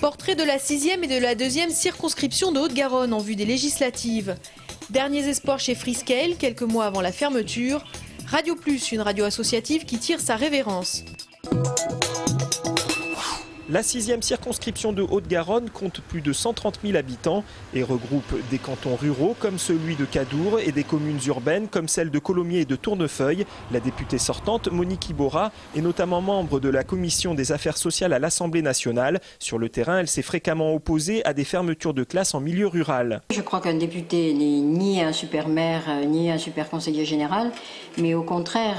Portrait de la 6e et de la 2e circonscription de Haute-Garonne en vue des législatives. Derniers espoirs chez Freescale, quelques mois avant la fermeture. Radio Plus, une radio associative qui tire sa révérence. La 6e circonscription de Haute-Garonne compte plus de 130 000 habitants et regroupe des cantons ruraux comme celui de Cadour et des communes urbaines comme celles de Colomiers et de Tournefeuille. La députée sortante, Monique Iborra, est notamment membre de la commission des affaires sociales à l'Assemblée nationale. Sur le terrain, elle s'est fréquemment opposée à des fermetures de classes en milieu rural. Je crois qu'un député n'est ni un super maire, ni un super conseiller général, mais au contraire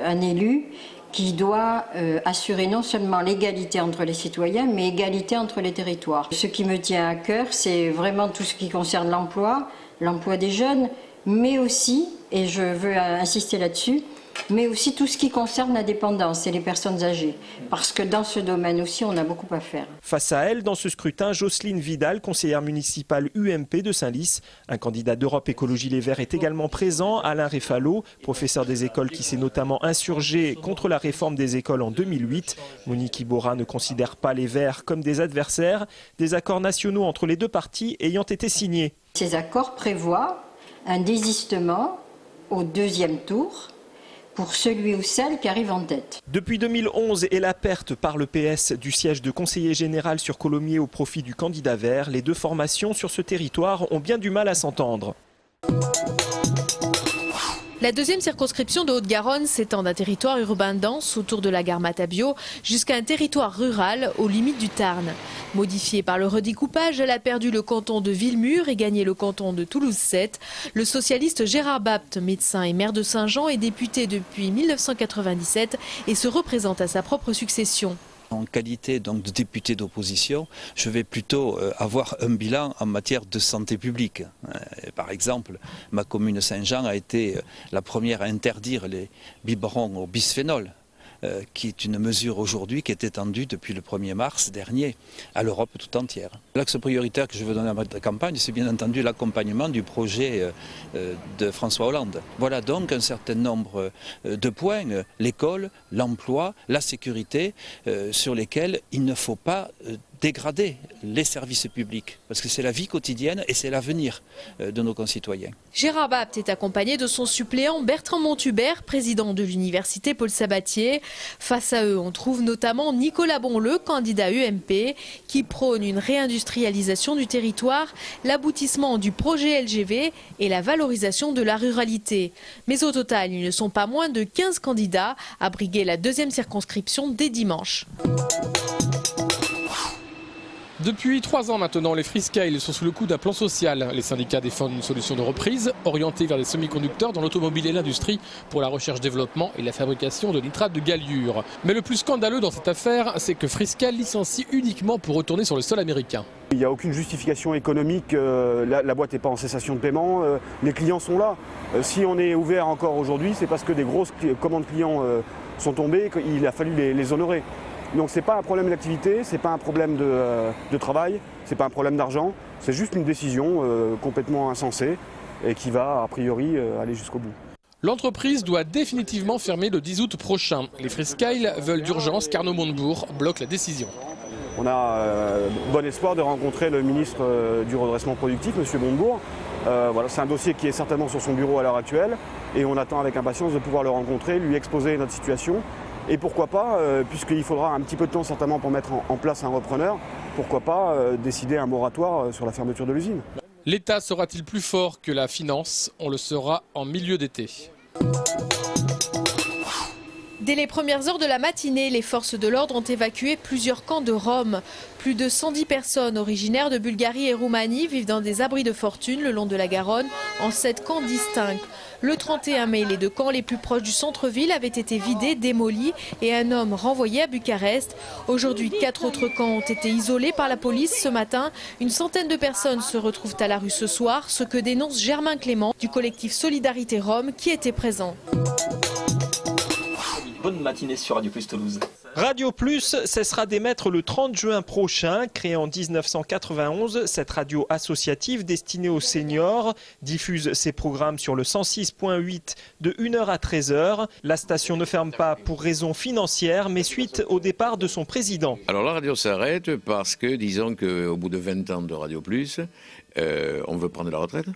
un élu qui doit assurer non seulement l'égalité entre les citoyens, mais égalité entre les territoires. Ce qui me tient à cœur, c'est vraiment tout ce qui concerne l'emploi des jeunes, mais aussi, et je veux insister là-dessus, mais aussi tout ce qui concerne la dépendance et les personnes âgées. Parce que dans ce domaine aussi, on a beaucoup à faire. Face à elle, dans ce scrutin, Jocelyne Vidal, conseillère municipale UMP de Saint-Lys. Un candidat d'Europe Écologie Les Verts est également présent, Alain Réfalo, professeur des écoles qui s'est notamment insurgé contre la réforme des écoles en 2008. Monique Iborra ne considère pas les Verts comme des adversaires. Des accords nationaux entre les deux partis ayant été signés. Ces accords prévoient un désistement au deuxième tour pour celui ou celle qui arrive en tête. Depuis 2011 et la perte par le PS du siège de conseiller général sur Colomiers au profit du candidat vert, les deux formations sur ce territoire ont bien du mal à s'entendre. La 2e circonscription de Haute-Garonne s'étend d'un territoire urbain dense autour de la gare Matabio jusqu'à un territoire rural aux limites du Tarn. Modifiée par le redécoupage, elle a perdu le canton de Villemur et gagné le canton de Toulouse-7. Le socialiste Gérard Bapt, médecin et maire de Saint-Jean, est député depuis 1997 et se représente à sa propre succession. En qualité donc de député d'opposition, je vais plutôt avoir un bilan en matière de santé publique. Par exemple, ma commune Saint-Jean a été la première à interdire les biberons au bisphénol, qui est une mesure aujourd'hui qui est étendue depuis le 1er mars dernier à l'Europe tout entière. L'axe prioritaire que je veux donner à ma campagne, c'est bien entendu l'accompagnement du projet de François Hollande. Voilà donc un certain nombre de points, l'école, l'emploi, la sécurité, sur lesquels il ne faut pas dégrader les services publics, parce que c'est la vie quotidienne et c'est l'avenir de nos concitoyens. Gérard Bapt est accompagné de son suppléant Bertrand Montubert, président de l'université Paul Sabatier. Face à eux, on trouve notamment Nicolas Bonleu, candidat UMP, qui prône une réindustrialisation du territoire, l'aboutissement du projet LGV et la valorisation de la ruralité. Mais au total, ils ne sont pas moins de 15 candidats à briguer la 2e circonscription dès dimanche. Depuis 3 ans maintenant, les Freescale sont sous le coup d'un plan social. Les syndicats défendent une solution de reprise orientée vers les semi-conducteurs dans l'automobile et l'industrie pour la recherche-développement et la fabrication de nitrate de galliure. Mais le plus scandaleux dans cette affaire, c'est que Freescale licencie uniquement pour retourner sur le sol américain. Il n'y a aucune justification économique, la boîte n'est pas en cessation de paiement, les clients sont là. Si on est ouvert encore aujourd'hui, c'est parce que des grosses commandes clients sont tombées, qu'il a fallu les honorer. Donc ce n'est pas un problème d'activité, ce n'est pas un problème de travail, ce n'est pas un problème d'argent, c'est juste une décision complètement insensée et qui va a priori aller jusqu'au bout. L'entreprise doit définitivement fermer le 10 août prochain. Les Freescale veulent d'urgence qu'Arnaud Montebourg bloque la décision. On a bon espoir de rencontrer le ministre du redressement productif, M. Montebourg. Voilà, c'est un dossier qui est certainement sur son bureau à l'heure actuelle et on attend avec impatience de pouvoir le rencontrer, lui exposer notre situation. Et pourquoi pas, puisqu'il faudra un petit peu de temps certainement pour mettre en place un repreneur, pourquoi pas décider un moratoire sur la fermeture de l'usine. L'État sera-t-il plus fort que la finance? On le saura en milieu d'été. Dès les premières heures de la matinée, les forces de l'ordre ont évacué plusieurs camps de Roms. Plus de 110 personnes originaires de Bulgarie et Roumanie vivent dans des abris de fortune le long de la Garonne, en 7 camps distincts. Le 31 mai, les 2 camps les plus proches du centre-ville avaient été vidés, démolis et un homme renvoyé à Bucarest. Aujourd'hui, 4 autres camps ont été isolés par la police. Ce matin, une centaine de personnes se retrouvent à la rue ce soir, ce que dénonce Germain Clément du collectif Solidarité Rome qui était présent. Bonne matinée sur Radio Plus Toulouse. Radio Plus cessera d'émettre le 30 juin prochain. Créée en 1991, cette radio associative destinée aux seniors diffuse ses programmes sur le 106.8 de 1h à 13h. La station ne ferme pas pour raisons financières, mais suite au départ de son président. Alors la radio s'arrête parce que, disons qu'au bout de 20 ans de Radio Plus, on veut prendre la retraite.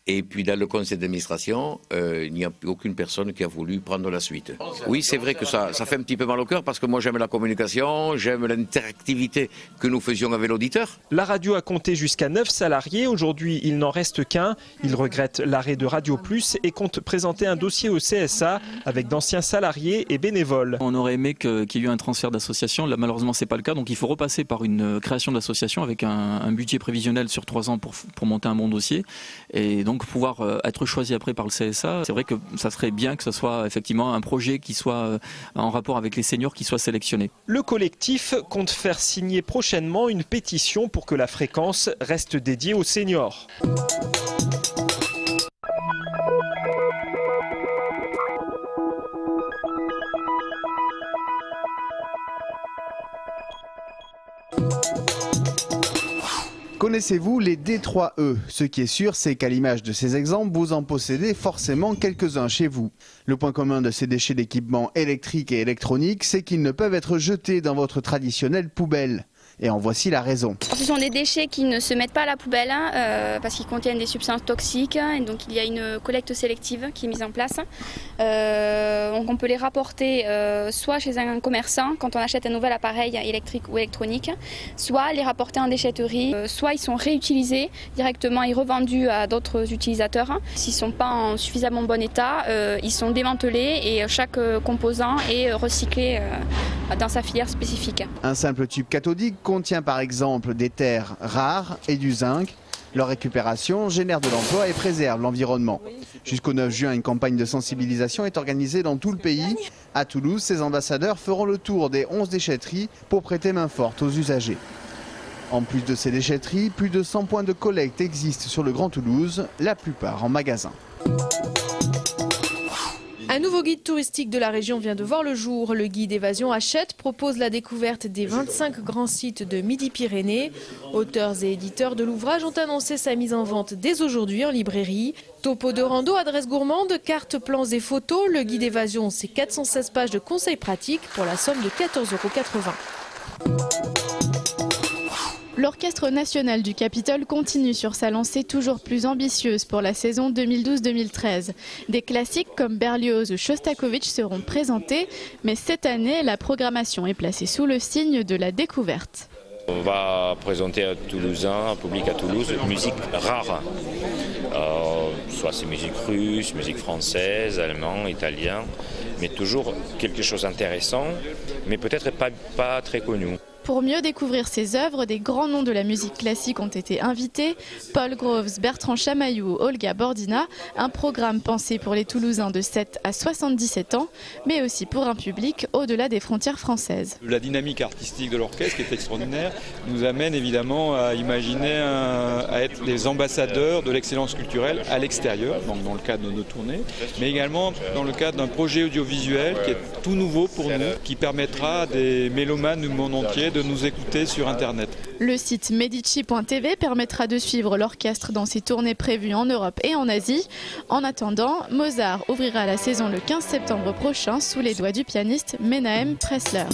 Et puis dans le conseil d'administration, il n'y a aucune personne qui a voulu prendre la suite. Oui, c'est vrai que ça fait un petit peu mal au cœur parce que moi j'aime la communication, j'aime l'interactivité que nous faisions avec l'auditeur. La radio a compté jusqu'à 9 salariés. Aujourd'hui, il n'en reste qu'un. Il regrette l'arrêt de Radio Plus et compte présenter un dossier au CSA avec d'anciens salariés et bénévoles. On aurait aimé qu'il y ait eu un transfert d'association. Là, malheureusement, ce n'est pas le cas. Donc il faut repasser par une création d'association avec un budget prévisionnel sur 3 ans pour monter un bon dossier. Et donc pouvoir être choisi après par le CSA, c'est vrai que ça serait bien que ce soit effectivement un projet qui soit en rapport avec les seniors qui soit sélectionné. Le collectif compte faire signer prochainement une pétition pour que la fréquence reste dédiée aux seniors. Connaissez-vous les D3E? Ce qui est sûr, c'est qu'à l'image de ces exemples, vous en possédez forcément quelques-uns chez vous. Le point commun de ces déchets d'équipements électriques et électroniques, c'est qu'ils ne peuvent être jetés dans votre traditionnelle poubelle. Et en voici la raison. Ce sont des déchets qui ne se mettent pas à la poubelle parce qu'ils contiennent des substances toxiques. Et donc il y a une collecte sélective qui est mise en place. Donc on peut les rapporter soit chez un commerçant quand on achète un nouvel appareil électrique ou électronique, soit les rapporter en déchetterie, soit ils sont réutilisés directement et revendus à d'autres utilisateurs. S'ils ne sont pas en suffisamment bon état, ils sont démantelés et chaque composant est recyclé dans sa filière spécifique. Un simple tube cathodique contient par exemple des terres rares et du zinc. Leur récupération génère de l'emploi et préserve l'environnement. Jusqu'au 9 juin, une campagne de sensibilisation est organisée dans tout le pays. À Toulouse, ces ambassadeurs feront le tour des 11 déchetteries pour prêter main forte aux usagers. En plus de ces déchetteries, plus de 100 points de collecte existent sur le Grand Toulouse, la plupart en magasin. Un nouveau guide touristique de la région vient de voir le jour. Le guide Évasion Hachette propose la découverte des 25 grands sites de Midi-Pyrénées. Auteurs et éditeurs de l'ouvrage ont annoncé sa mise en vente dès aujourd'hui en librairie. Topo de rando, adresses gourmandes, cartes, plans et photos. Le guide Évasion, c'est 416 pages de conseils pratiques pour la somme de 14,80 €. L'Orchestre national du Capitole continue sur sa lancée toujours plus ambitieuse pour la saison 2012-2013. Des classiques comme Berlioz ou Shostakovich seront présentés, mais cette année, la programmation est placée sous le signe de la découverte. On va présenter à Toulousains, un public à Toulouse, musique rare. Soit c'est musique russe, musique française, allemand, italien, mais toujours quelque chose d'intéressant, mais peut-être pas très connu. Pour mieux découvrir ces œuvres, des grands noms de la musique classique ont été invités. Paul Groves, Bertrand Chamaillou, Olga Bordina. Un programme pensé pour les Toulousains de 7 à 77 ans, mais aussi pour un public au-delà des frontières françaises. La dynamique artistique de l'orchestre, qui est extraordinaire, nous amène évidemment à imaginer, à être les ambassadeurs de l'excellence culturelle à l'extérieur, donc dans le cadre de nos tournées, mais également dans le cadre d'un projet audiovisuel qui est tout nouveau pour nous, qui permettra à des mélomanes du monde entier de nous écouter sur Internet. Le site medici.tv permettra de suivre l'orchestre dans ses tournées prévues en Europe et en Asie. En attendant, Mozart ouvrira la saison le 15 septembre prochain sous les doigts du pianiste Menahem Tressler.